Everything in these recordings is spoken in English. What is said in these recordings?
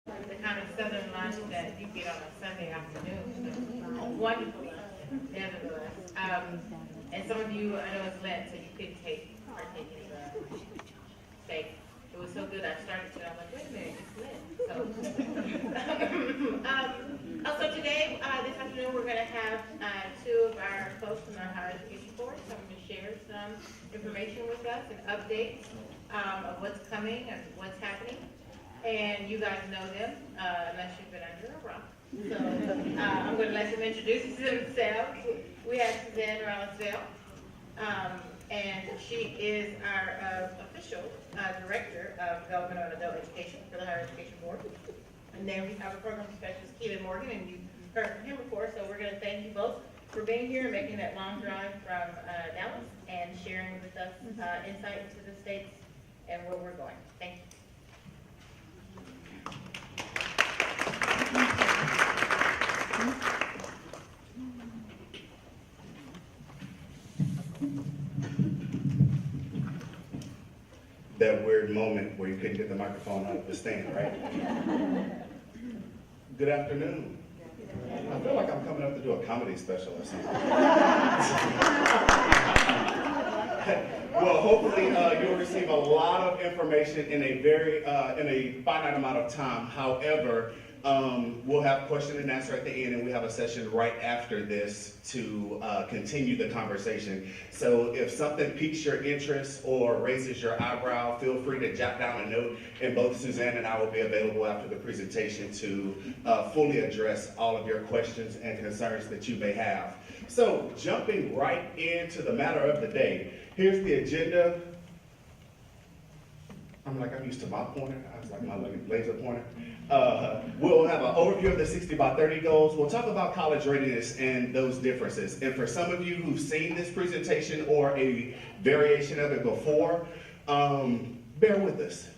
The kind of southern lunch that you get on a Sunday afternoon. So, wonderful lunch, nevertheless. And some of you, I know it's Lent, so you couldn't partake in the steak. It was so good, I started to, I'm like, wait a minute, it's Lent. So, also today, this afternoon, we're going to have two of our folks from our higher education board coming to share some information with us and updates of what's coming and what's happening. And you guys know them, unless you've been under a rock. So I'm going to let them introduce themselves. We have Suzanne Morales-Vale, and she is our official Director of Developmental and Adult Education for the Higher Education Board. And then we have a program specialist, Keylan Morgan, and you've heard from him before, so we're going to thank you both for being here and making that long drive from Dallas and sharing with us insight into the states and where we're going. Thank you. That weird moment where you couldn't get the microphone out of the stand, right? Good afternoon. I feel like I'm coming up to do a comedy special or something. Well, hopefully you'll receive a lot of information in a finite amount of time. However, we'll have question and answer at the end, and we have a session right after this to continue the conversation. So if something piques your interest or raises your eyebrow, feel free to jot down a note, and both Suzanne and I will be available after the presentation to fully address all of your questions and concerns that you may have. So jumping right into the matter of the day, here's the agenda. I'm used to my pointer. I was like my laser pointer. We'll have an overview of the 60 by 30 goals. We'll talk about college readiness and those differences. And for some of you who've seen this presentation or a variation of it before, bear with us.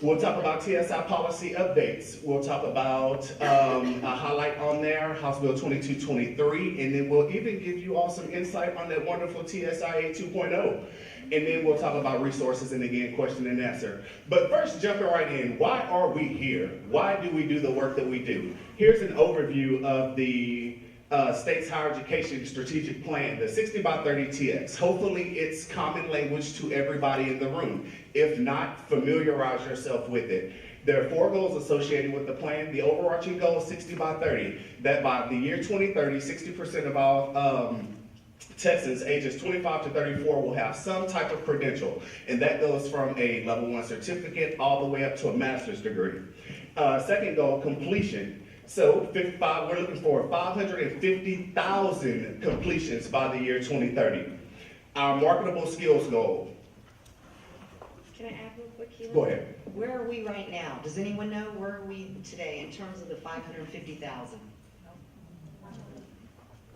We'll talk about TSI policy updates. We'll talk about a highlight on there, House Bill 2223, and then we'll even give you all some insight on that wonderful TSIA 2.0. And then we'll talk about resources and again, question and answer. But first, jumping right in, why are we here? Why do we do the work that we do? Here's an overview of the state's higher education strategic plan, the 60 by 30 TX. Hopefully it's common language to everybody in the room. If not, familiarize yourself with it. There are 4 goals associated with the plan. The overarching goal is 60 by 30, that by the year 2030, 60% of all Texans ages 25 to 34 will have some type of credential, and that goes from a level 1 certificate all the way up to a master's degree. Second goal, completion. So we're looking for 550,000 completions by the year 2030. Our marketable skills goal. Can I add real quick, Keylan? Go ahead. Where are we right now? Does anyone know where are we today in terms of the 550,000?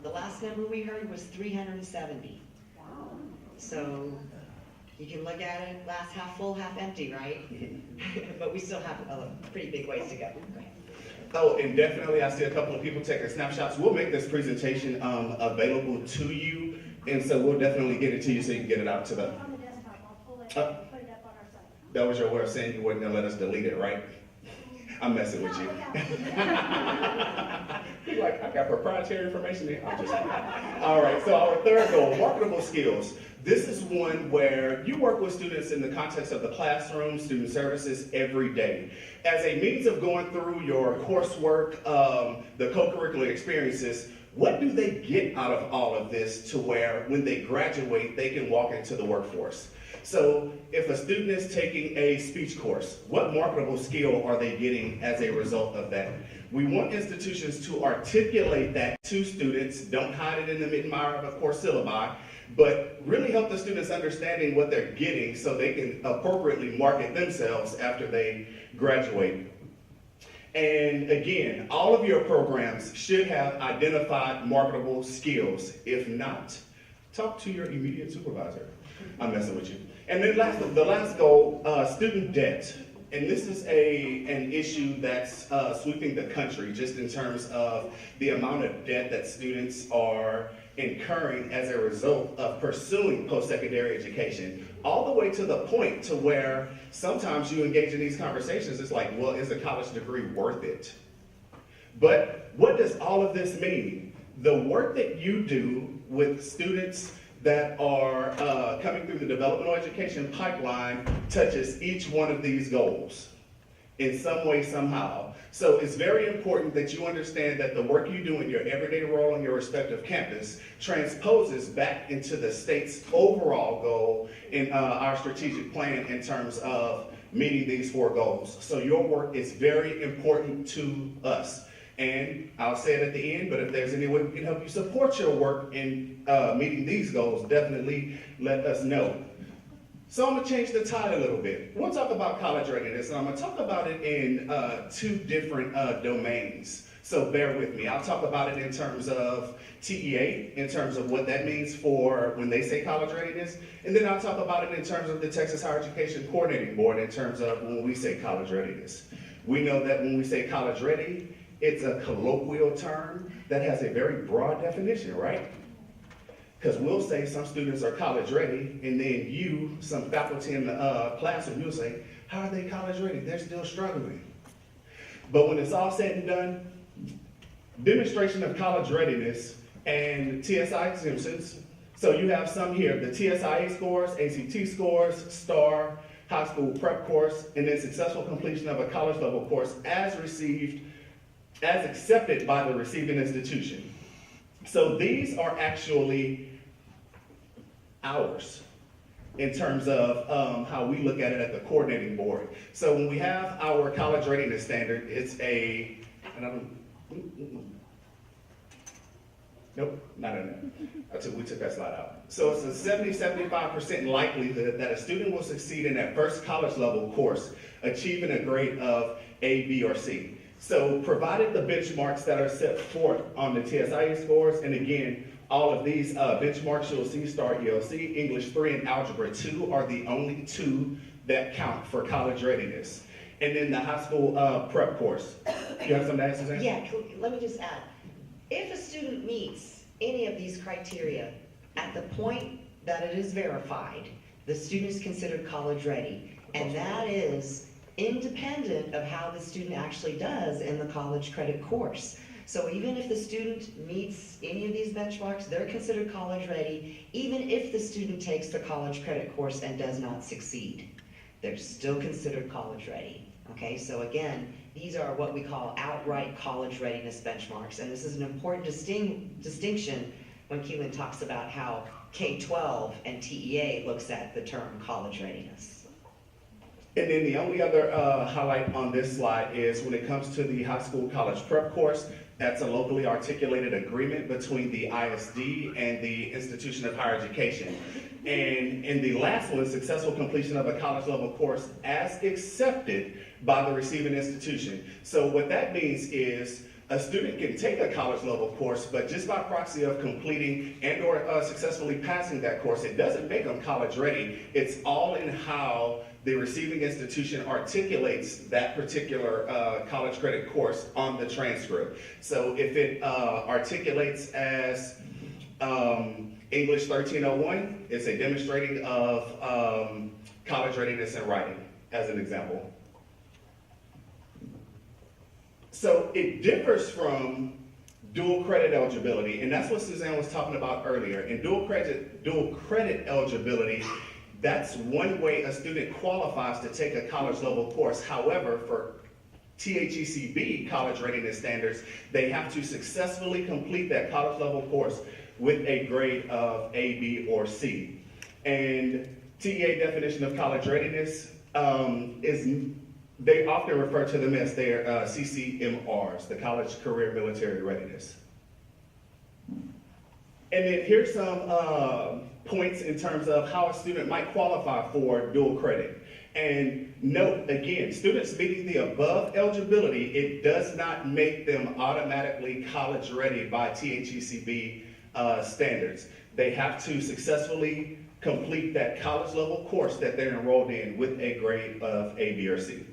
The last number we heard was 370. Wow. So you can look at it, glass half full, half empty, right? But we still have a pretty big ways to go. Go ahead. Oh, and definitely I see a couple of people taking snapshots. We'll make this presentation available to you, and so we'll definitely get it to you so you can get it out to the... On the desktop, I'll pull it and put it up on our site. That was your way of saying you weren't going to let us delete it, right? I'm messing with you. He's like, I got proprietary information here. I'm just all right, so our third goal, marketable skills. This is one where you work with students in the context of the classroom, student services every day. As a means of going through your coursework, the co-curricular experiences, what do they get out of all of this to where when they graduate, they can walk into the workforce? So if a student is taking a speech course, what marketable skill are they getting as a result of that? We want institutions to articulate that to students, don't hide it in the mid-mire of a course syllabi, but really help the students understanding what they're getting so they can appropriately market themselves after they graduate. And again, all of your programs should have identified marketable skills. If not, talk to your immediate supervisor. I'm messing with you. And then the last goal, student debt. And this is an issue that's sweeping the country just in terms of the amount of debt that students are incurring as a result of pursuing post-secondary education, all the way to the point to where sometimes you engage in these conversations, it's like, well, is a college degree worth it? But what does all of this mean? The work that you do with students that are coming through the developmental education pipeline touches each one of these goals in some way, somehow. So it's very important that you understand that the work you do in your everyday role on your respective campus transposes back into the state's overall goal in our strategic plan in terms of meeting these 4 goals. So your work is very important to us. And I'll say it at the end, but if there's any way we can help you support your work in meeting these goals, definitely let us know. So I'm gonna change the tide a little bit. We'll talk about college readiness, and I'm gonna talk about it in 2 different domains. So bear with me. I'll talk about it in terms of TEA, in terms of what that means for when they say college readiness, and then I'll talk about it in terms of the Texas Higher Education Coordinating Board in terms of when we say college readiness. We know that when we say college ready, it's a colloquial term that has a very broad definition, right? Because we'll say some students are college ready, and then you, some faculty in the classroom, you'll say, how are they college ready? They're still struggling. But when it's all said and done, demonstration of college readiness and TSI exemptions. So you have some here, the TSIA scores, ACT scores, STAR, high school prep course, and then successful completion of a college level course as accepted by the receiving institution. So these are actually ours in terms of how we look at it at the coordinating board. So when we have our college readiness standard, it's a, and I don't, nope, not in there. We took that slide out. So it's a 70-75% likelihood that a student will succeed in that first college level course, achieving a grade of A, B, or C. So provided the benchmarks that are set forth on the TSIA scores, and again, all of these benchmarks you'll see, STAR ELC, English 3, and Algebra 2 are the only 2 that count for college readiness. And then the high school prep course. You have something to add, Suzanne? Yeah, let me just add. If a student meets any of these criteria at the point that it is verified, the student is considered college ready. And that is independent of how the student actually does in the college credit course. So even if the student meets any of these benchmarks, they're considered college ready, even if the student takes the college credit course and does not succeed. They're still considered college ready. Okay, so again, these are what we call outright college readiness benchmarks, and this is an important distinction when Keylan talks about how K-12 and TEA looks at the term college readiness. And then the only other highlight on this slide is when it comes to the high school college prep course, that's a locally articulated agreement between the ISD and the institution of higher education. And in the last one, successful completion of a college level course as accepted by the receiving institution. So what that means is a student can take a college level course, but just by proxy of completing and or successfully passing that course, it doesn't make them college ready. It's all in how the receiving institution articulates that particular college credit course on the transcript. So if it articulates as English 1301, it's a demonstrating of college readiness in writing, as an example. So it differs from dual credit eligibility, and that's what Suzanne was talking about earlier. In dual credit eligibility, that's one way a student qualifies to take a college level course. However, for THECB college readiness standards, they have to successfully complete that college level course with a grade of A, B, or C. And TEA definition of college readiness they often refer to them as their CCMRs, the College Career Military Readiness. And then here's some points in terms of how a student might qualify for dual credit. And note, again, students meeting the above eligibility, it does not make them automatically college ready by THECB standards. They have to successfully complete that college level course that they're enrolled in with a grade of A, B, or C.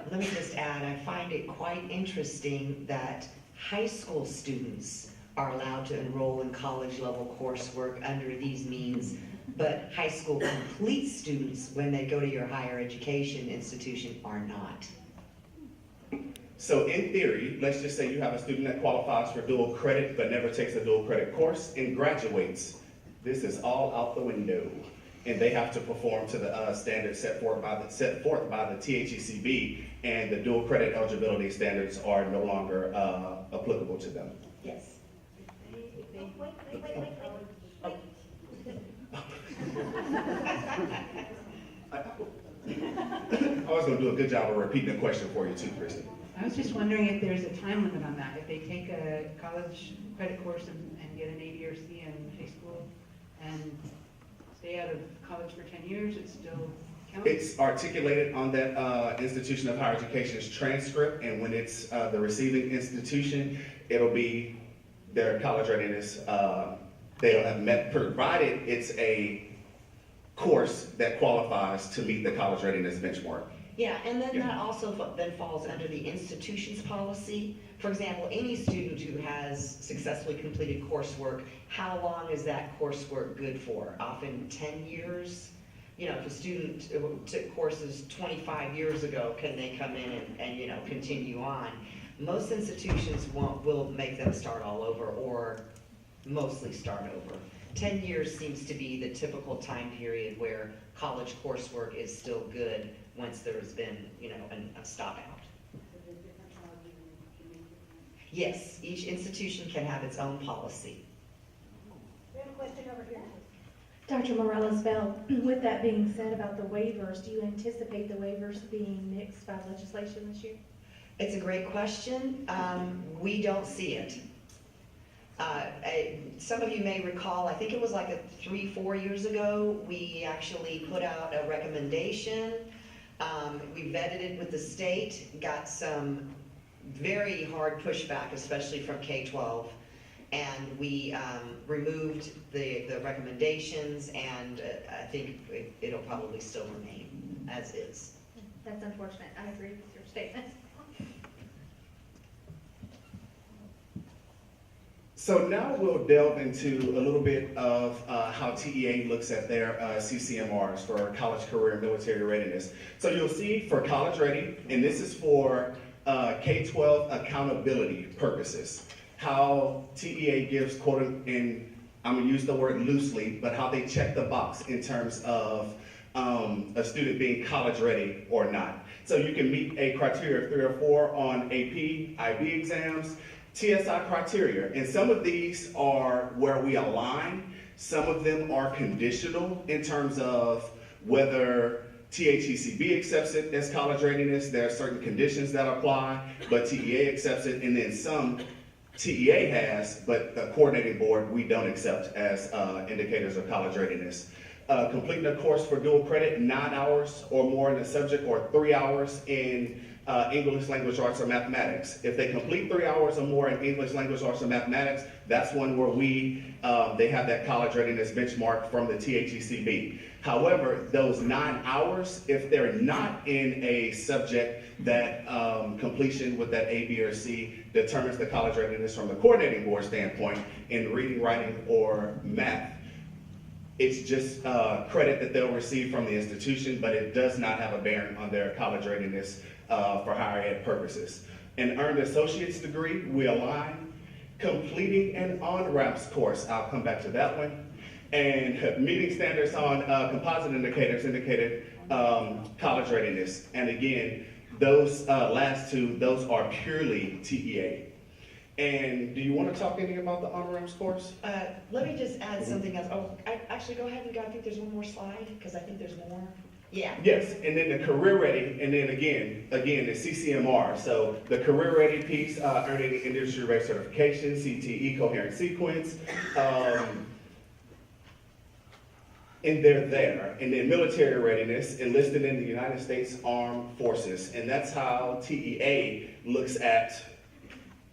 Let me just add, I find it quite interesting that high school students are allowed to enroll in college level coursework under these means, but high school complete students, when they go to your higher education institution, are not. So in theory, let's just say you have a student that qualifies for dual credit but never takes a dual credit course and graduates. This is all out the window, and they have to perform to the standards set forth by the THECB, and the dual credit eligibility standards are no longer applicable to them. Yes. Wait. I was going to do a good job of repeating the question for you too, Christy. I was just wondering if there's a time limit on that. If they take a college credit course and get an A, B, or C in high school and stay out of college for 10 years, it still counts? It's articulated on that institution of higher education's transcript, and when it's the receiving institution, it'll be their college readiness. They'll have met, provided it's a course that qualifies to meet the college readiness benchmark. Yeah, and then that also then falls under the institution's policy. For example, any student who has successfully completed coursework, how long is that coursework good for? Often 10 years. You know, if a student took courses 25 years ago, can they come in and you know, continue on? Most institutions will make them start all over, or mostly start over. 10 years seems to be the typical time period where college coursework is still good once there has been, you know, a stop out. Yes, each institution can have its own policy. We have a question over here. Dr. Morales-Vale, with that being said about the waivers, do you anticipate the waivers being nixed by legislation this year? It's a great question. We don't see it. Some of you may recall, I think it was like 3-4 years ago, we actually put out a recommendation. We vetted it with the state, got some very hard pushback, especially from K-12, and we removed the recommendations, and I think it'll probably still remain as is. That's unfortunate. I agree with your statement. So now we'll delve into a little bit of how TEA looks at their CCMRs for college career and military readiness. So you'll see for college ready, and this is for K-12 accountability purposes, how TEA gives quote, and I'm gonna use the word loosely, but how they check the box in terms of a student being college ready or not. So you can meet a criteria of 3 or 4 on AP, IB exams, TSI criteria, and some of these are where we align. Some of them are conditional in terms of whether THECB accepts it as college readiness. There are certain conditions that apply, but TEA accepts it, and then some TEA has, but the coordinating board, we don't accept as indicators of college readiness. Completing a course for dual credit, 9 hours or more in the subject, or 3 hours in English, language arts, or mathematics. If they complete 3 hours or more in English, language arts, or mathematics, that's one where they have that college readiness benchmark from the THECB. However, those 9 hours, if they're not in a subject that completion with that A, B, or C determines the college readiness from the coordinating board standpoint in reading, writing, or math, it's just credit that they'll receive from the institution, but it does not have a bearing on their college readiness for higher ed purposes. An earned associate's degree, we align. Completing an on-ramps course, I'll come back to that one. And meeting standards on composite indicators indicated college readiness. And again, those last two, those are purely TEA. And do you want to talk anything about the on-ramps course? Let me just add something else. Oh, actually, go ahead and go. I think there's one more slide, because I think there's more. Yeah. Yes, and then the career ready, and then again, the CCMR. So the career ready piece, earning industry ready certification, CTE, coherent sequence, and they're there. And then military readiness, enlisted in the United States Armed Forces. And that's how TEA looks at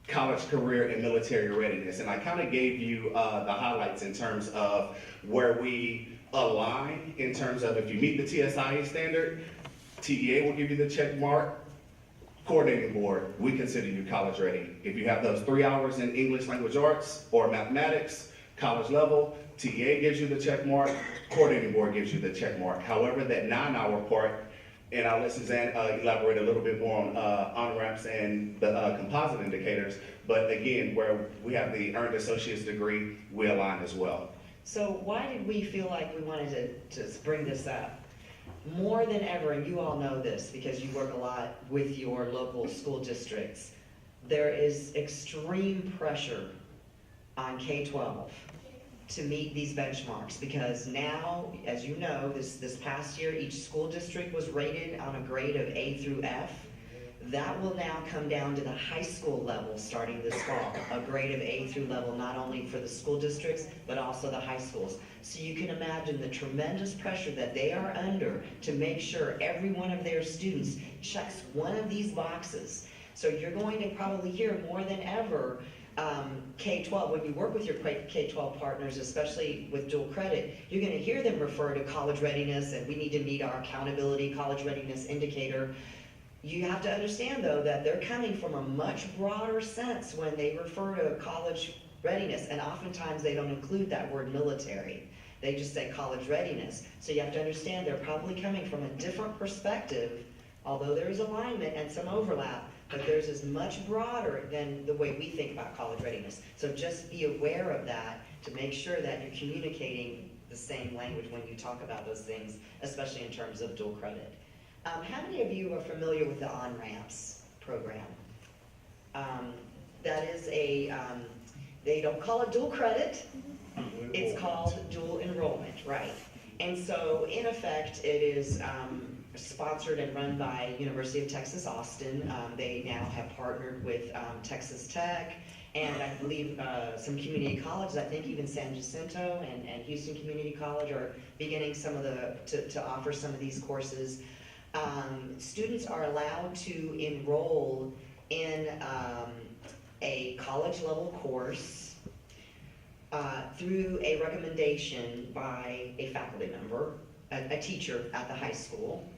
college career and military readiness. And I kind of gave you the highlights in terms of where we align in terms of if you meet the TSIE standard, TEA will give you the check mark, coordinating board, we consider you college ready. If you have those 3 hours in English language arts or mathematics, college level, TA gives you the check mark, coordinating board gives you the check mark. However, that 9-hour part, and I'll let Suzanne elaborate a little bit more on on-ramps and the composite indicators, but again, where we have the earned associate's degree, we align as well. So why did we feel like we wanted to bring this up? More than ever, and you all know this because you work a lot with your local school districts, there is extreme pressure on K-12 to meet these benchmarks because now, as you know, this past year, each school district was rated on a grade of A through F. That will now come down to the high school level starting this fall, a grade of A through level, not only for the school districts, but also the high schools. So you can imagine the tremendous pressure that they are under to make sure every one of their students checks one of these boxes. So you're going to probably hear more than ever K-12, when you work with your K-12 partners, especially with dual credit, you're going to hear them refer to college readiness and we need to meet our accountability college readiness indicator. You have to understand, though, that they're coming from a much broader sense when they refer to college readiness, and oftentimes they don't include that word military. They just say college readiness. So you have to understand they're probably coming from a different perspective, although there is alignment and some overlap, but theirs is much broader than the way we think about college readiness. So just be aware of that to make sure that you're communicating the same language when you talk about those things, especially in terms of dual credit. How many of you are familiar with the on-ramps program? That is a, they don't call it dual credit, it's called dual enrollment, right? And so in effect, it is sponsored and run by University of Texas, Austin. They now have partnered with Texas Tech, and I believe some community colleges, I think even San Jacinto and Houston Community College are beginning some of to offer some of these courses. Students are allowed to enroll in a college level course through a recommendation by a faculty member, a teacher at the high school.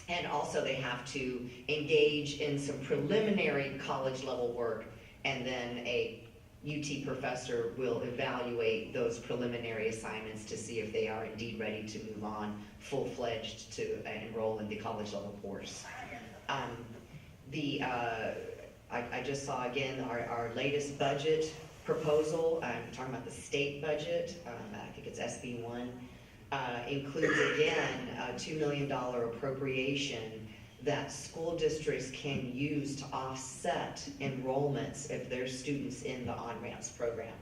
And also they have to engage in some preliminary college level work, and then a UT professor will evaluate those preliminary assignments to see if they are indeed ready to move on full-fledged to enroll in the college level course. I just saw again our latest budget proposal. I'm talking about the state budget. I think it's SB1. Includes again a $2 million appropriation that school districts can use to offset enrollments if there's students in the on-ramps program.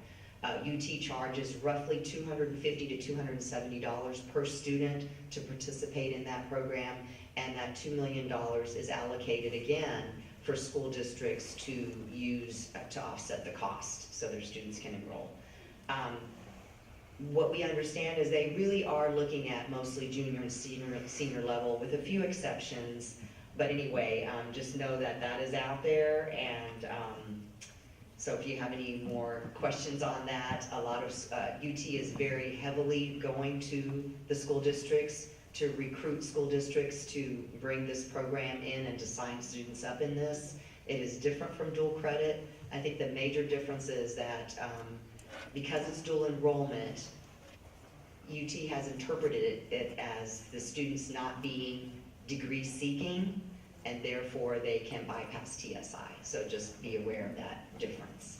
UT charges roughly $250 to $270 per student to participate in that program, and that $2 million is allocated again for school districts to use to offset the cost so their students can enroll. What we understand is they really are looking at mostly junior and senior level with a few exceptions. But anyway, just know that that is out there, and so if you have any more questions on that, a lot of UT is very heavily going to the school districts to recruit school districts to bring this program in and to sign students up in this. It is different from dual credit. I think the major difference is that because it's dual enrollment, UT has interpreted it as the students not being degree seeking, and therefore they can bypass TSI. So just be aware of that difference.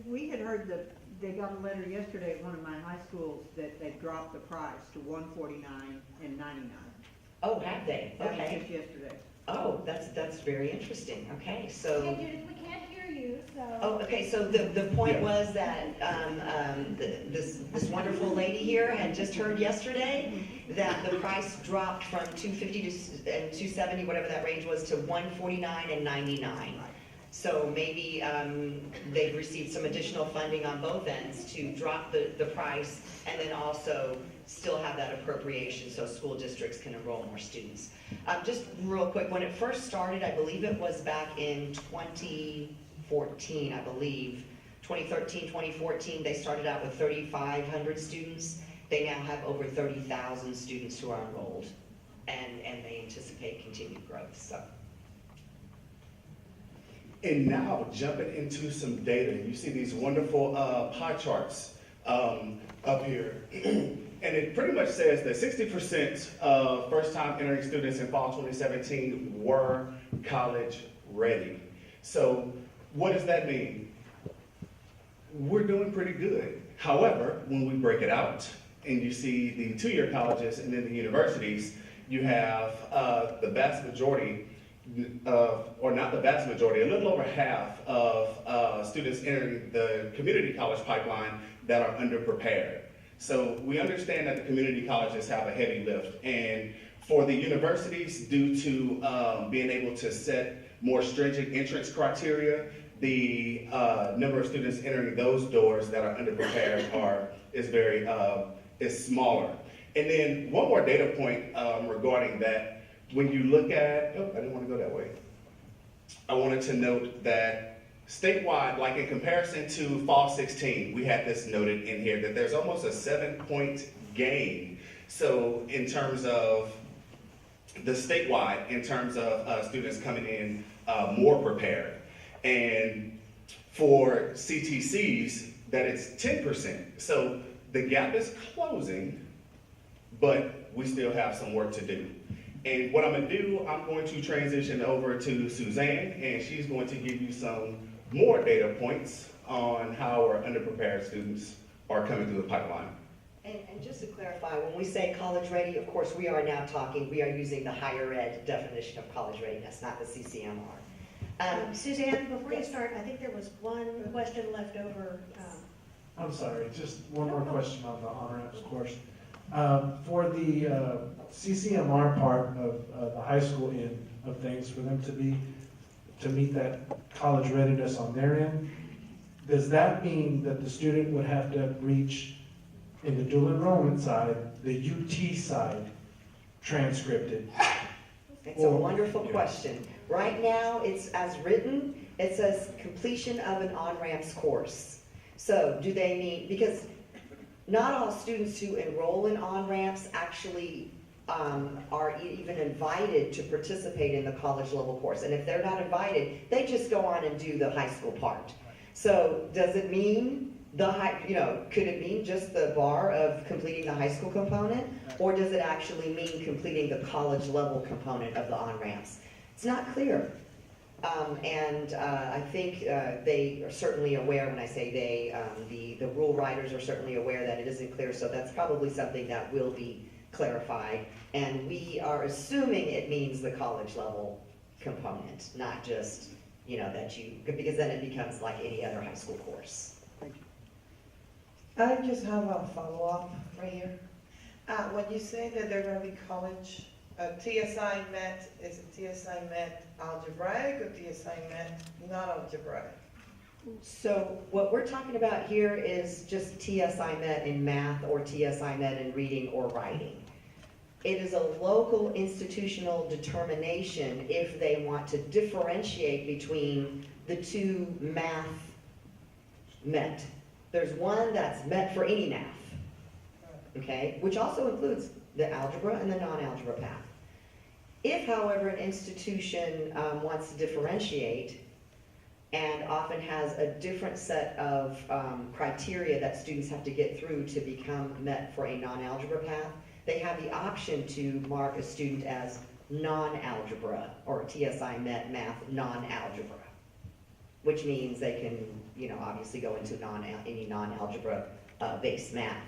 We had heard that they got a letter yesterday at one of my high schools that they dropped the price to $149 and $99. Oh, have they? That was Okay. just yesterday. Oh, that's very interesting. Okay, so. Okay, Judith, we can't hear you, so. Oh, okay, so the point was that this wonderful lady here had just heard yesterday that the price dropped from $250 and $270, whatever that range was, to $149 and $99. So maybe they've received some additional funding on both ends to drop the price and then also still have that appropriation so school districts can enroll more students. Just real quick, when it first started, I believe it was back in 2014, I believe, 2013, 2014, they started out with 3,500 students. They now have over 30,000 students who are enrolled, and they anticipate continued growth. So And now jumping into some data, you see these wonderful pie charts up here. And it pretty much says that 60% of first-time entering students in fall 2017 were college ready. So what does that mean? We're doing pretty good. However, when we break it out and you see the two-year colleges and then the universities, you have the vast majority or not the vast majority, a little over half of students entering the community college pipeline that are underprepared. So we understand that the community colleges have a heavy lift, and for the universities, due to being able to set more stringent entrance criteria, the number of students entering those doors that are underprepared is smaller. And then one more data point regarding that. When you look at, I didn't want to go that way. I wanted to note that statewide, like in comparison to fall 16, we had this noted in here that there's almost a 7-point gain. So in terms of the statewide, in terms of students coming in more prepared. And for CTCs, that it's 10%. So the gap is closing, but we still have some work to do. And what I'm gonna do, I'm going to transition over to Suzanne, and she's going to give you some more data points on how our underprepared students are coming through the pipeline. And just to clarify, when we say college ready, of course, we are using the higher ed definition of college readiness, not the CCMR. Suzanne, before you Yes. start, I think there was one question left over. I'm sorry, just one more question on the on-ramps course. For the CCMR part of the high school end of things, for them to meet that college readiness on their end, does that mean that the student would have to reach, in the dual enrollment side, the UT side transcripted? It's a wonderful question. Right now, it's as written, it says completion of an on-ramps course. So do they mean, because not all students who enroll in on-ramps actually are even invited to participate in the college level course. And if they're not invited, they just go on and do the high school part. So does it mean could it mean just the bar of completing the high school component? Or does it actually mean completing the college level component of the on-ramps? It's not clear. I think they are certainly aware, when I say they, the rule writers are certainly aware that it isn't clear, so that's probably something that will be clarified. And we are assuming it means the college level component, not just, because then it becomes like any other high school course. I just have a follow-up right here. When you say that they're going to be college, TSI Met, is it TSI Met algebraic or TSI Met not algebraic? So what we're talking about here is just TSI Met in math or TSI Met in reading or writing. It is a local institutional determination if they want to differentiate between the two math Met. There's one that's Met for any math, okay, which also includes the algebra and the non-algebra path. If, however, an institution wants to differentiate and often has a different set of criteria that students have to get through to become Met for a non-algebra path, they have the option to mark a student as non-algebra or TSI Met math non-algebra, which means they can, obviously go into any non-algebra based math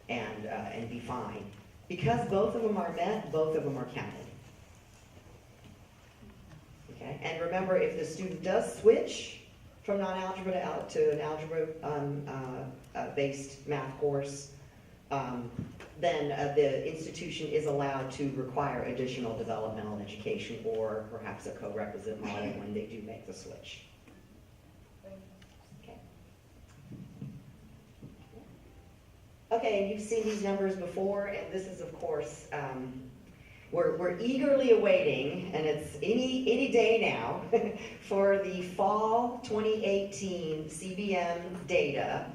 and be fine. Because both of them are met, both of them are counted. Okay, and remember, if the student does switch from non-algebra to an algebra based math course, then the institution is allowed to require additional developmental education or perhaps a co-requisite model when they do make the switch. Okay. Okay, and you've seen these numbers before, and this is, of course, we're eagerly awaiting, and it's any day now, for the fall 2018 CBM data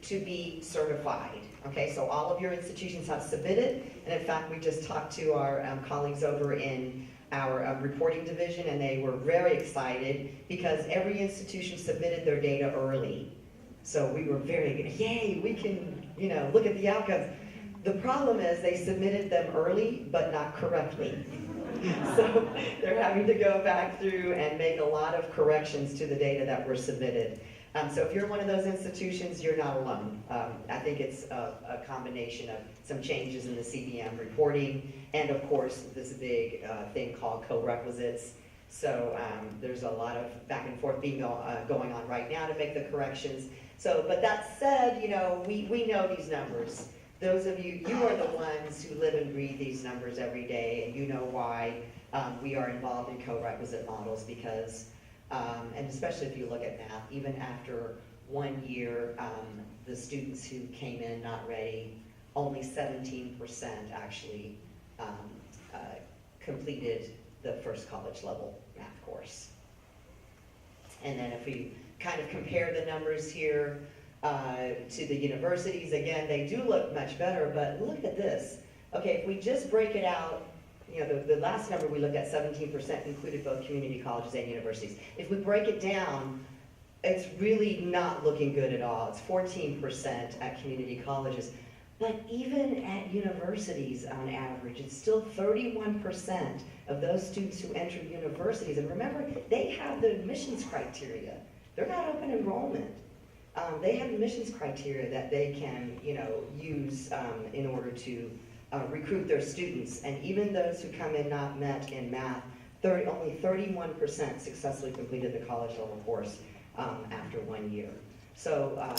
to be certified. Okay, so all of your institutions have submitted, and in fact, we just talked to our colleagues over in our reporting division, and they were very excited because every institution submitted their data early. So we were very good. Yay, we can, look at the outcomes. The problem is they submitted them early, but not correctly. So they're having to go back through and make a lot of corrections to the data that were submitted. So if you're one of those institutions, you're not alone. I think it's a combination of some changes in the CBM reporting, and of course, this big thing called co-requisites. So there's a lot of back and forth going on right now to make the corrections. So, but that said, we know these numbers. Those of you are the ones who live and breathe these numbers every day, and you know why we are involved in co-requisite models because, and especially if you look at math, even after 1 year, the students who came in not ready, only 17% actually completed the first college level math course. And then if we kind of compare the numbers here to the universities, again, they do look much better, but look at this. Okay, if we just break it out, the last number we looked at, 17%, included both community colleges and universities. If we break it down, it's really not looking good at all. It's 14% at community colleges. But even at universities, on average, it's still 31% of those students who enter universities. And remember, they have the admissions criteria. They're not open enrollment. They have admissions criteria that they can, use in order to recruit their students. And even those who come in not met in math, only 31% successfully completed the college level course after 1 year. So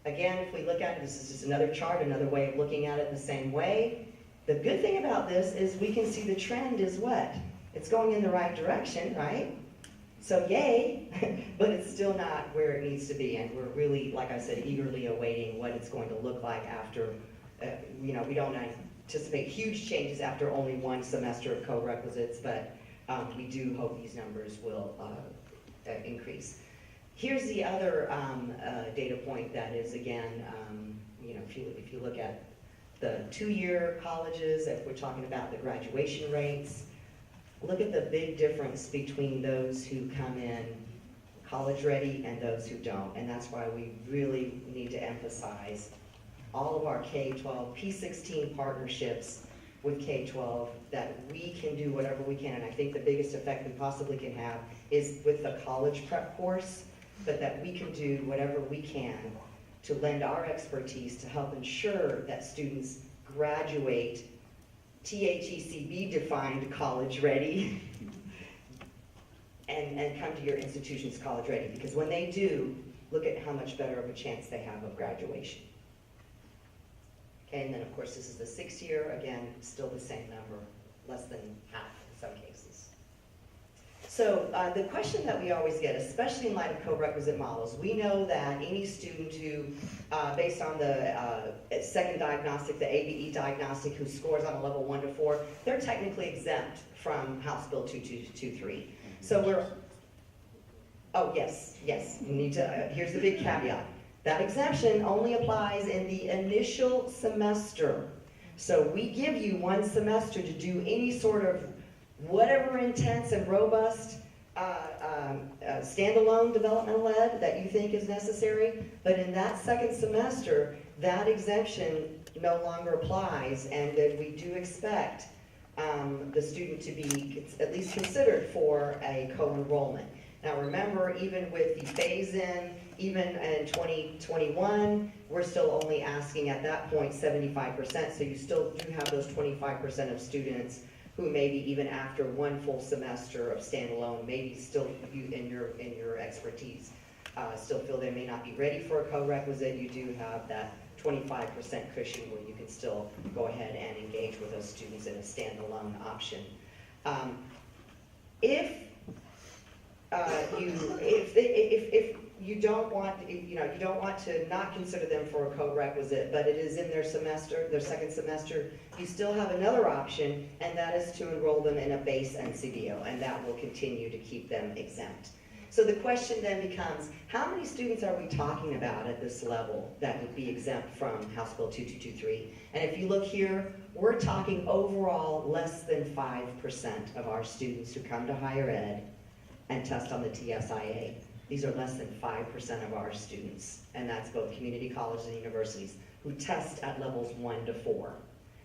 again, if we look at it, this is just another chart, another way of looking at it the same way. The good thing about this is we can see the trend is what? It's going in the right direction, right? So yay, but it's still not where it needs to be, and we're really, like I said, eagerly awaiting what it's going to look like after, we don't anticipate huge changes after only 1 semester of co-requisites, but we do hope these numbers will increase. Here's the other data point that is, again, if you look at the 2-year colleges, if we're talking about the graduation rates, look at the big difference between those who come in college ready and those who don't. And that's why we really need to emphasize all of our K-12 P16 partnerships with K-12, that we can do whatever we can. And I think the biggest effect we possibly can have is with the college prep course, but that we can do whatever we can to lend our expertise to help ensure that students graduate THECB defined college ready and come to your institution's college ready, because when they do, look at how much better of a chance they have of graduation. Okay, and then of course this is the 6th year, again, still the same number, less than half in some cases. So the question that we always get, especially in light of co-requisite models, we know that any student who, based on the second diagnostic, the ABE diagnostic, who scores on a level 1 to 4, they're technically exempt from House Bill 2223. So yes, we need to, here's the big caveat. That exemption only applies in the initial semester. So we give you 1 semester to do any sort of whatever intense and robust standalone developmental ed that you think is necessary, but in that 2nd semester, that exemption no longer applies, and that we do expect the student to be at least considered for a co-enrollment. Now remember, even with the phase-in, even in 2021, we're still only asking at that point 75%, so you still do have those 25% of students who maybe even after 1 full semester of standalone, maybe still in your expertise, still feel they may not be ready for a co-requisite. You do have that 25% cushion where you can still go ahead and engage with those students in a standalone option. If you don't want, you don't want to not consider them for a co-requisite, but it is in their semester, their 2nd semester, you still have another option, and that is to enroll them in a base NCBO, and that will continue to keep them exempt. So the question then becomes, how many students are we talking about at this level that would be exempt from House Bill 2223? And if you look here, we're talking overall less than 5% of our students who come to higher ed and test on the TSIA. These are less than 5% of our students, and that's both community colleges and universities, who test at levels 1 to 4.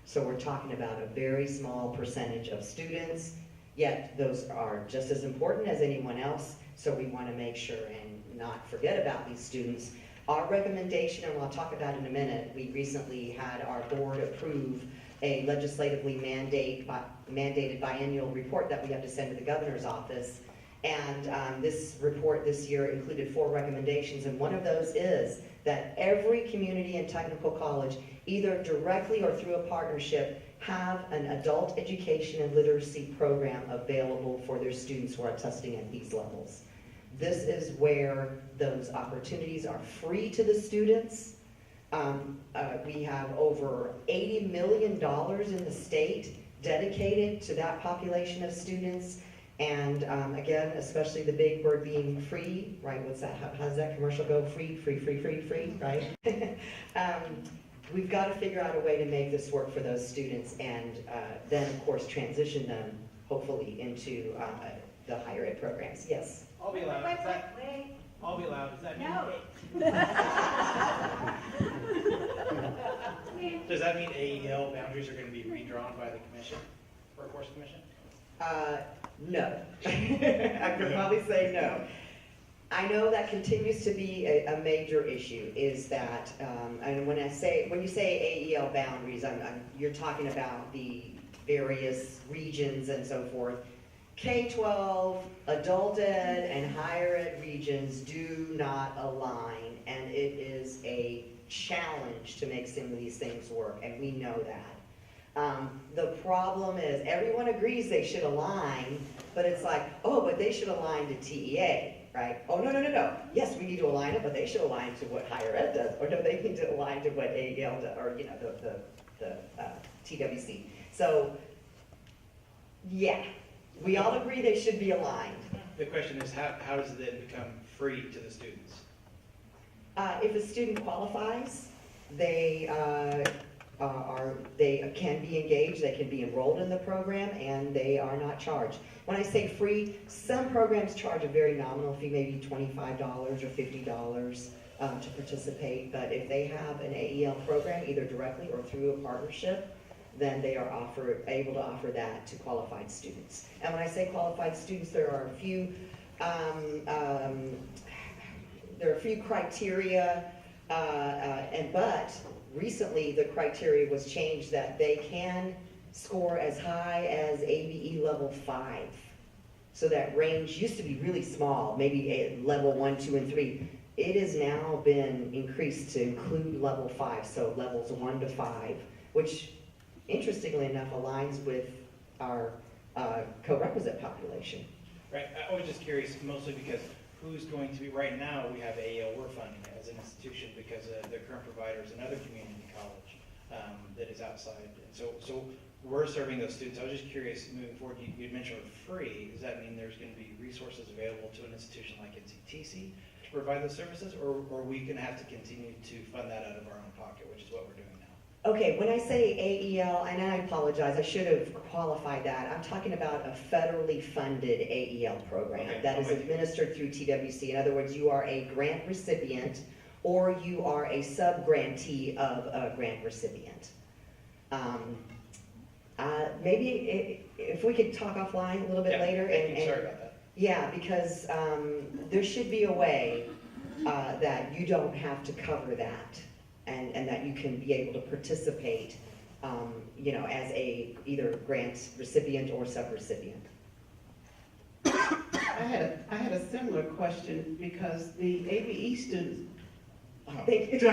So we're talking about a very small percentage of students, yet those are just as important as anyone else, so we want to make sure and not forget about these students. Our recommendation, and I'll talk about in a minute, we recently had our board approve a legislatively mandated biennial report that we have to send to the governor's office. And this report this year included 4 recommendations, and one of those is that every community and technical college, either directly or through a partnership, have an adult education and literacy program available for their students who are testing at these levels. This is where those opportunities are free to the students. We have over $80 million in the state dedicated to that population of students. And again, especially the big word being free, right? What's that? How does that commercial go? Free, free, free, free, free, right? We've got to figure out a way to make this work for those students, and then, of course, transition them, hopefully, into the higher ed programs. Yes? I'll be allowed. I'll be allowed. Does that mean? No. Does that mean AEL boundaries are going to be redrawn by the commission, workforce commission? No. I could probably say no. I know that continues to be a major issue, is that, and when you say AEL boundaries, you're talking about the various regions and so forth. K-12, adult ed, and higher ed regions do not align, and it is a challenge to make some of these things work, and we know that. The problem is everyone agrees they should align, but it's like, oh, but they should align to TEA, right? Oh, no. Yes, we need to align it, but they should align to what higher ed does, or no, they need to align to what AEL does, or the TWC. So, yeah, we all agree they should be aligned. The question is, how does it then become free to the students? If a student qualifies, they can be engaged, they can be enrolled in the program, and they are not charged. When I say free, some programs charge a very nominal fee, maybe $25 or $50 to participate, but if they have an AEL program, either directly or through a partnership, then they are able to offer that to qualified students. And when I say qualified students, there are a few criteria, but recently the criteria was changed that they can score as high as ABE level 5. So that range used to be really small, maybe level 1, 2, and 3. It has now been increased to include level 5, so levels 1 to 5, which interestingly enough aligns with our co-requisite population. Right, I was just curious, mostly because who's going to be, right now we have AEL, we're funding it as an institution because the current provider is another community college that is outside. And so we're serving those students. I was just curious, moving forward, you'd mentioned free. Does that mean there's going to be resources available to an institution like NTCCC to provide those services, or are we going to have to continue to fund that out of our own pocket, which is what we're doing now? Okay, when I say AEL, and I apologize, I should have qualified that. I'm talking about a federally funded AEL program that is administered through TWC. In other words, you are a grant recipient or you are a sub-grantee of a grant recipient. Maybe if we could talk offline a little bit later. Sorry about that. Yeah, because there should be a way that you don't have to cover that. And that you can be able to participate, as either grant recipient or sub-recipient. I had a similar question because the ABE students, Thank you. the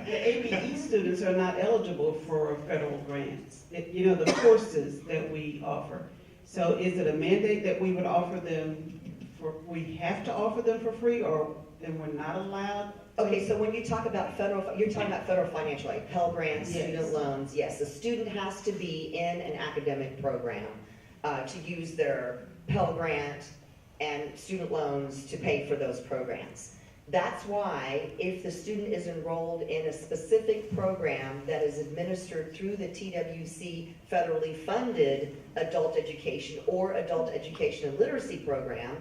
ABE students are not eligible for federal grants. The courses that we offer. So is it a mandate that we would offer them we have to offer them for free, or then we're not allowed? Okay, so when you talk about you're talking about federal financial aid, Pell Grants, student loans. Yes, the student has to be in an academic program to use their Pell Grant and student loans to pay for those programs. That's why if the student is enrolled in a specific program that is administered through the TWC federally funded adult education or adult education and literacy program,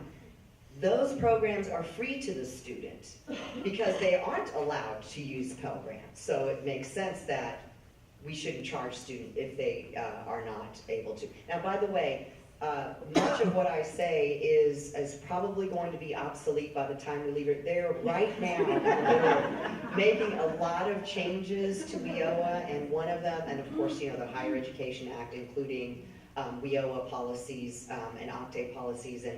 those programs are free to the student because they aren't allowed to use Pell Grants. So it makes sense that we shouldn't charge students if they are not able to. Now, by the way, much of what I say is probably going to be obsolete by the time we leave it. They're right now making a lot of changes to WIOA, and one of them, and of course, you know, the Higher Education Act, including WIOA policies and OCTAE policies, and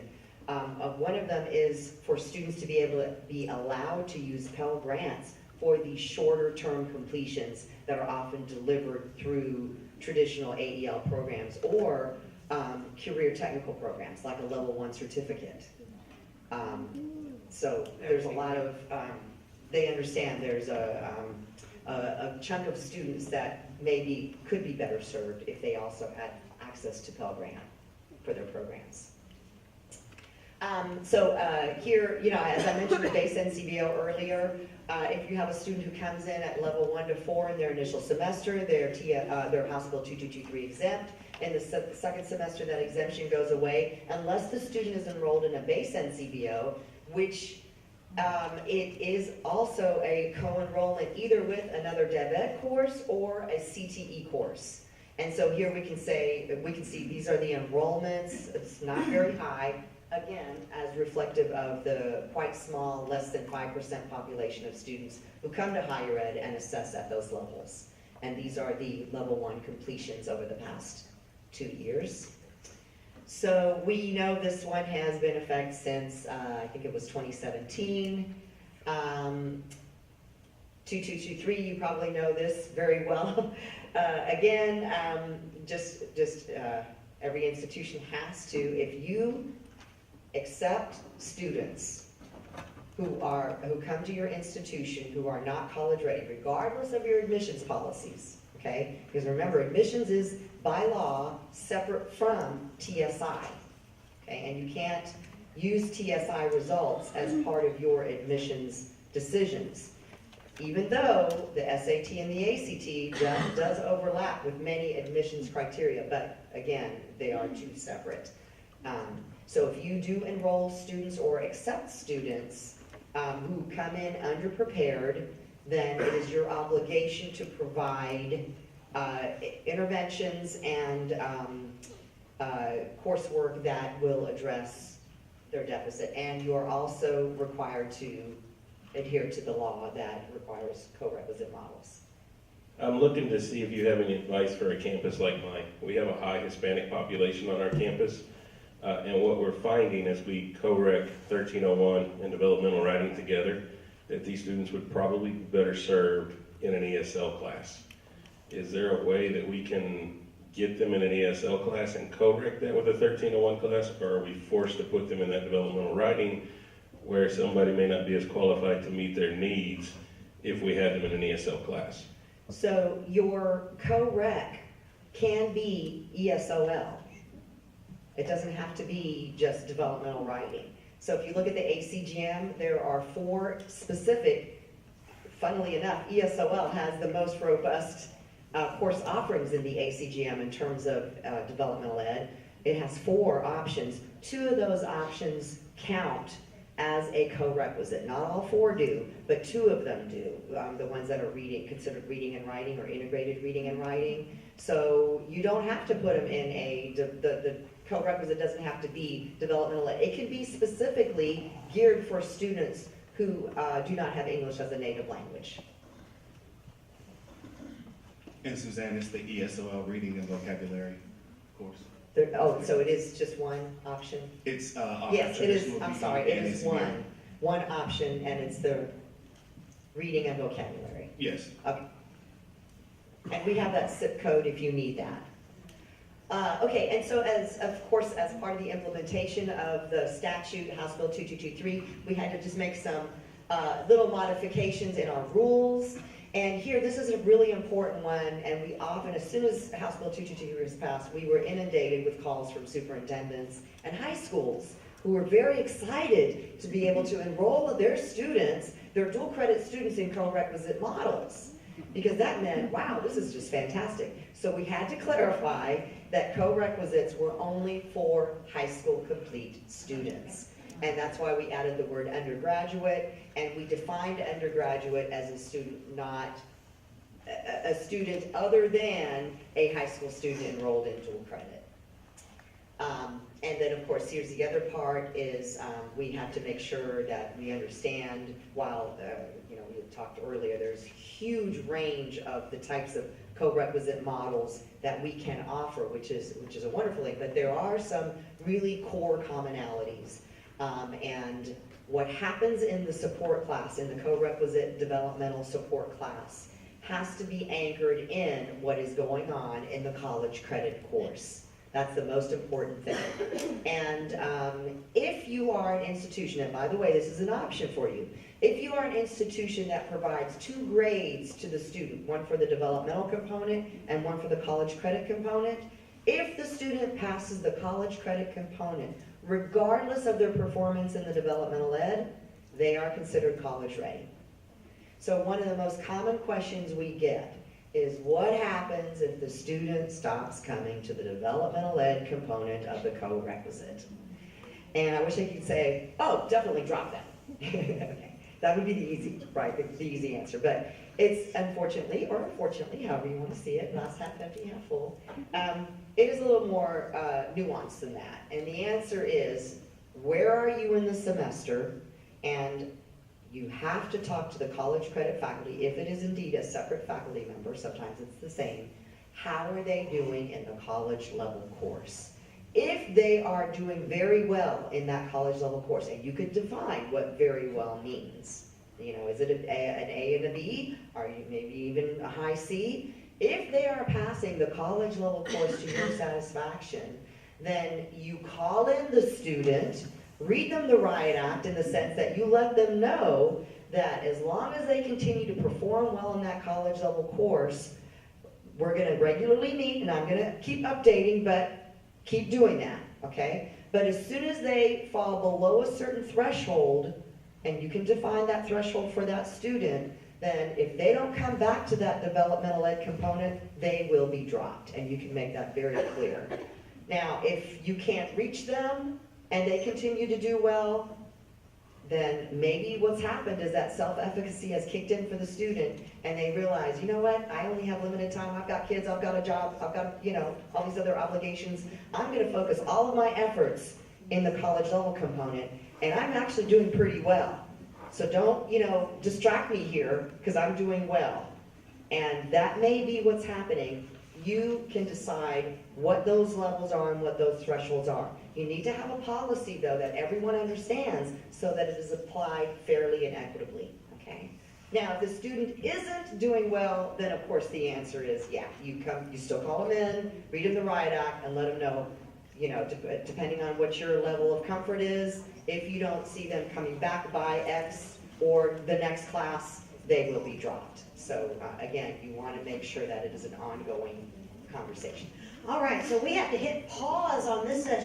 one of them is for students to be able to be allowed to use Pell Grants for the shorter term completions that are often delivered through traditional AEL programs or career technical programs like a level 1 certificate. So there's a lot of, they understand there's a chunk of students that maybe could be better served if they also had access to Pell Grant for their programs. Here, you know, as I mentioned the base NCBO earlier, if you have a student who comes in at level 1 to 4 in their initial semester, they're House Bill 2223 exempt. In the second semester, that exemption goes away unless the student is enrolled in a base NCBO, which it is also a co-enrollment either with another DevEd course or a CTE course. And so here we can see these are the enrollments. It's not very high. Again, as reflective of the quite small, less than 5% population of students who come to higher ed and assess at those levels. And these are the level 1 completions over the past 2 years. So we know this one has been in effect since, I think it was 2017. 2223, you probably know this very well. Again, every institution has to, if you accept students who come to your institution who are not college ready, regardless of your admissions policies, okay? Because remember, admissions is by law separate from TSI, okay? And you can't use TSI results as part of your admissions decisions, even though the SAT and the ACT does overlap with many admissions criteria, but again, they are two separate. So if you do enroll students or accept students who come in underprepared, then it is your obligation to provide interventions and coursework that will address their deficit. And you're also required to adhere to the law that requires co-requisite models. I'm looking to see if you have any advice for a campus like mine. We have a high Hispanic population on our campus. And what we're finding as we co-rec 1301 and developmental writing together, that these students would probably be better served in an ESL class. Is there a way that we can get them in an ESL class and co-rec that with a 1301 class, or are we forced to put them in that developmental writing where somebody may not be as qualified to meet their needs if we had them in an ESL class? So your co-rec can be ESOL. It doesn't have to be just developmental writing. So if you look at the ACGM, there are 4 specific, funnily enough, ESOL has the most robust course offerings in the ACGM in terms of developmental ed. It has 4 options. 2 of those options count as a co-requisite. Not all 4 do, but 2 of them do. The ones that are considered reading and writing or integrated reading and writing. So you don't have to put them in the co-requisite doesn't have to be developmental ed. It can be specifically geared for students who do not have English as a native language. And Suzanne, it's the ESOL reading and vocabulary course. So it is just one option? It's yes, it is. traditional I'm reading sorry, it and is ACBM. one option, and it's the reading and vocabulary. Yes. Okay. And we have that zip code if you need that. Okay, and so of course, as part of the implementation of the statute, House Bill 2223, we had to just make some little modifications in our rules. And here, this is a really important one, and we often, as soon as House Bill 222 was passed, we were inundated with calls from superintendents and high schools who were very excited to be able to enroll their students, their dual credit students, in co-requisite models. Because that meant, wow, this is just fantastic. So we had to clarify that co-requisites were only for high school complete students. And that's why we added the word undergraduate, and we defined undergraduate as a student, not a student other than a high school student enrolled in dual credit. And then, of course, here's the other part is we have to make sure that we understand, while you know, we had talked earlier, there's a huge range of the types of co-requisite models that we can offer, which is a wonderful thing, but there are some really core commonalities. And what happens in the support class, in the co-requisite developmental support class, has to be anchored in what is going on in the college credit course. That's the most important thing. And if you are an institution, and by the way, this is an option for you, if you are an institution that provides 2 grades to the student, one for the developmental component and one for the college credit component, if the student passes the college credit component, regardless of their performance in the developmental ed, they are considered college ready. So one of the most common questions we get is, what happens if the student stops coming to the developmental ed component of the co-requisite? And I wish I could say, oh, definitely drop them. Okay. That would be the easy, right, the easy answer. But it's unfortunately, or fortunately, however you want to see it, glass half empty, half full, it is a little more nuanced than that. And the answer is, where are you in the semester? And you have to talk to the college credit faculty, if it is indeed a separate faculty member, sometimes it's the same. How are they doing in the college level course? If they are doing very well in that college level course, and you could define what very well means. You know, is it an A and a B? Are you maybe even a high C? If they are passing the college level course to your satisfaction, then you call in the student, read them the riot act in the sense that you let them know that as long as they continue to perform well in that college level course, we're going to regularly meet, and I'm going to keep updating, but keep doing that, okay? But as soon as they fall below a certain threshold, and you can define that threshold for that student, then if they don't come back to that developmental ed component, they will be dropped, and you can make that very clear. Now, if you can't reach them, and they continue to do well, then maybe what's happened is that self-efficacy has kicked in for the student, and they realize, you know what, I only have limited time, I've got kids, I've got a job, I've got, you know, all these other obligations. I'm gonna focus all of my efforts in the college level component, and I'm actually doing pretty well. So don't, you know, distract me here, because I'm doing well. And that may be what's happening. You can decide what those levels are and what those thresholds are. You need to have a policy, though, that everyone understands so that it is applied fairly and equitably, okay? Now, if the student isn't doing well, then of course the answer is, yeah, you still call them in, read them the riot act, and let them know, you know, depending on what your level of comfort is, if you don't see them coming back by X or the next class, they will be dropped. So again, you want to make sure that it is an ongoing conversation. All right, so we have to hit pause on this session.